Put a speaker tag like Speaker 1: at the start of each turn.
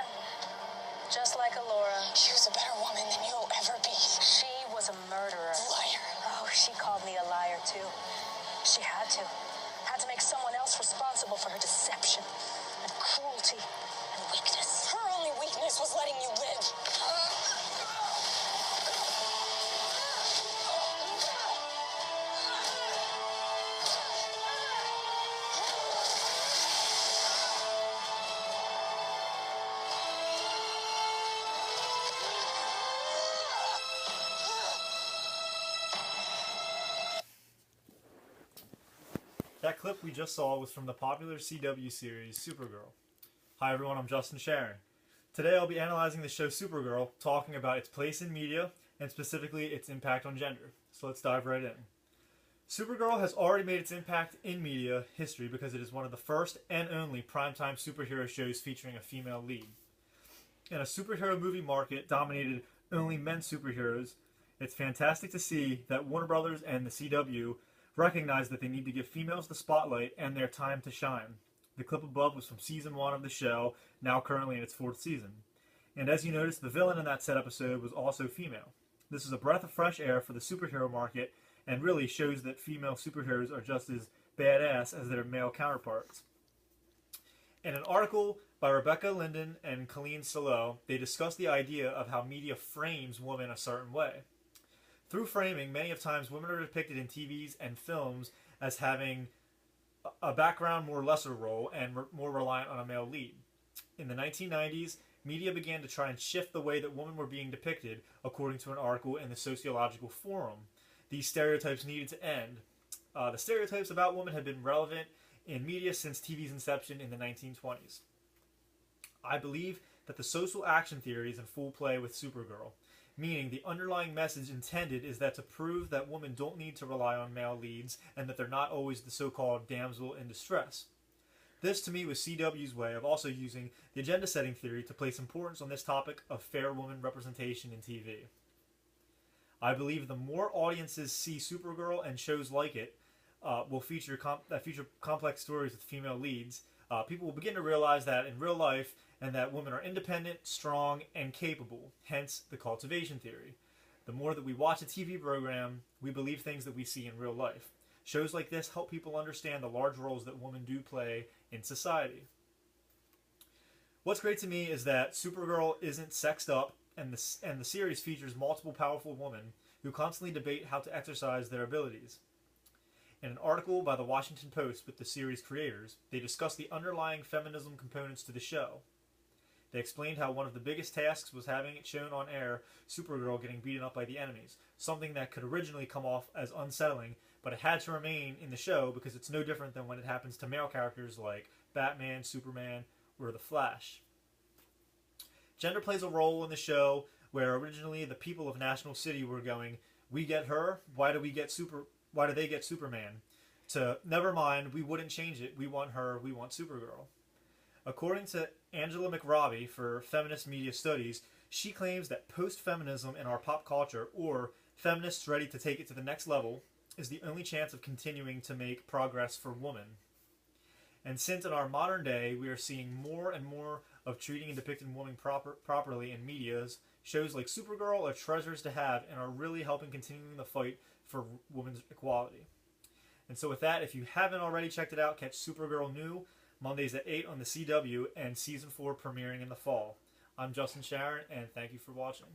Speaker 1: her. Just like Alora.
Speaker 2: She was a better woman than you'll ever be.
Speaker 1: She was a murderer.
Speaker 2: Liar.
Speaker 1: Oh, she called me a liar, too. She had to. Had to make someone else responsible for her deception and cruelty and weakness.
Speaker 2: Her only weakness was letting you live.
Speaker 3: That clip we just saw was from the popular CW series Supergirl. Hi everyone, I'm Justin Sharon. Today I'll be analyzing the show Supergirl, talking about its place in media, and specifically its impact on gender. So let's dive right in. Supergirl has already made its impact in media history because it is one of the first and only primetime superhero shows featuring a female lead. In a superhero movie market dominated only men superheroes, it's fantastic to see that Warner Brothers and the CW recognize that they need to give females the spotlight and their time to shine. The clip above was from season 1 of the show, now currently in its 4th season. And as you noticed, the villain in that said episode was also female. This is a breath of fresh air for the superhero market and really shows that female superheroes are just as badass as their male counterparts. In an article by Rebecca Linden and Colleen Salo, they discuss the idea of how media frames women a certain way. Through framing, many of times women are depicted in TVs and films as having a background, more lesser role and more reliant on a male lead. In the 1990s, media began to try and shift the way that women were being depicted, according to an article in the Sociological Forum. These stereotypes needed to end. The stereotypes about women had been relevant in media since TV's inception in the 1920s. I believe that the social action theory is in full play with Supergirl. Meaning the underlying message intended is that to prove that women don't need to rely on male leads and that they're not always the so-called damsel in distress. This to me was CW's way of also using the agenda setting theory to place importance on this topic of fair woman representation in TV. I believe the more audiences see Supergirl and shows like it will feature complex stories with female leads, people will begin to realize that in real life and that women are independent, strong, and capable, hence the cultivation theory. The more that we watch a TV program, we believe things that we see in real life. Shows like this help people understand the large roles that women do play in society. What's great to me is that Supergirl isn't sexed up, and the series features multiple powerful women who constantly debate how to exercise their abilities. In an article by the Washington Post with the series creators, they discussed the underlying feminism components to the show. They explained how one of the biggest tasks was having it shown on air Supergirl getting beaten up by the enemies, something that could originally come off as unsettling, but it had to remain in the show because it's no different than when it happens to male characters like Batman, Superman, or the Flash. Gender plays a role in the show where originally the people of National City were going, "We get her, why do they get Superman?" To, "Never mind, we wouldn't change it, we want her, we want Supergirl." According to Angela McRobbie for Feminist Media Studies, she claims that post-feminism in our pop culture, or feminists ready to take it to the next level, is the only chance of continuing to make progress for women. And since in our modern day we are seeing more and more of treating and depicting women properly in medias, shows like Supergirl are treasures to have and are really helping continuing the fight for women's equality. And so with that, if you haven't already checked it out, catch Supergirl new Mondays at 8 on the CW and Season 4 premiering in the fall. I'm Justin Sharon, and thank you for watching.